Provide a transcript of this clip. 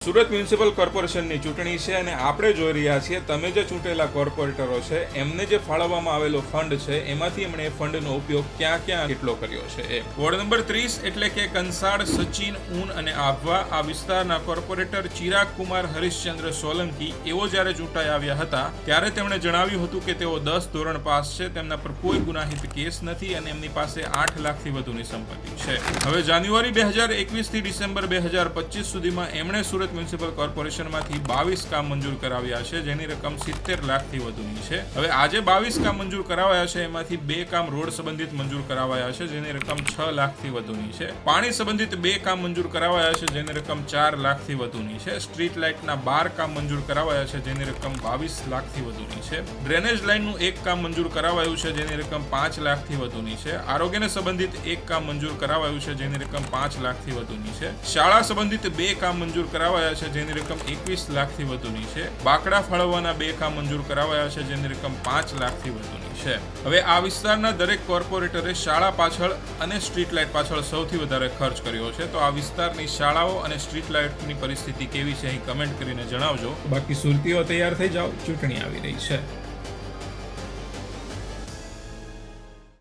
Surat municipal કોર્પોરેશનની ચૂંટણી છે અને આપણે જોઈ રહ્યા છીએ તમે જે ચૂંટેલા કોર્પોરેટરો છે એમને જે ફાળવવામાં આવેલો ફંડ છે એમાંથી એમણે એ ફંડનો ઉપયોગ ક્યાં ક્યાં કેટલો કર્યો છે એ વોર્ડ નંબર 30 એટલે કે કંસાડ, સચિન, ઊન અને આભવા આ વિસ્તારના કોર્પોરેટર ચિરાગ કુમાર હરીશચંદ્ર સોલંકી એવો જ્યારે ચૂંટાઈ આવ્યા હતા ત્યારે તેમણે જણાવ્યું હતું કે તેઓ 10 ધોરણ પાસ છે, તેમના પર કોઈ ગુનાહિત કેસ નથી અને એમની પાસે 8 લાખથી વધુની સંપત્તિ છે. હવે જાન્યુઆરી 2021 થી ડિસેમ્બર 2025 સુધીમાં એમણે સુરત મ્યુનિસિપલ કોર્પોરેશનમાંથી 22 કામ મંજૂર કરાવ્યા છે જેની રકમ 70 લાખથી વધુની છે. હવે આજે 22 કામ મંજૂર કરાવાયા છે એમાંથી 2 કામ રોડ સંબંધિત મંજૂર કરાવાયા છે જેની રકમ 6 લાખથી વધુની છે. પાણી સંબંધિત 2 કામ મંજૂર કરાવાયા છે જેની રકમ 4 લાખથી વધુની છે. સ્ટ્રીટ લાઇટના 12 કામ મંજૂર કરાવાયા છે જેની રકમ 22 લાખથી વધુની છે. ડ્રેનેજ લાઇનનું 1 કામ મંજૂર કરાવાયું છે જેની રકમ 5 લાખથી વધુની છે. આરોગ્યને સંબંધિત 1 કામ મંજૂર કરાવાયું છે જેની રકમ 5 લાખથી વધુની છે. શાળા સંબંધિત 2 કામ મંજૂર કરાવાયા છે જેની રકમ 21 લાખથી વધુની છે. બાકડા ફાળવવાના 2 કામ મંજૂર કરાવાયા છે જેની રકમ 5 લાખથી વધુની છે. હવે આ વિસ્તારના દરેક કોર્પોરેટરે શાળા પાછળ અને સ્ટ્રીટ લાઇટ પાછળ સૌથી વધારે ખર્ચ કર્યો છે. તો આ વિસ્તારની શાળાઓ અને સ્ટ્રીટ લાઇટની પરિસ્થિતિ કેવી છે અહીં કમેન્ટ કરીને જણાવજો. બાકી સુરતીઓ તૈયાર થઈ જાઓ, ચૂંટણી આવી રહી છે.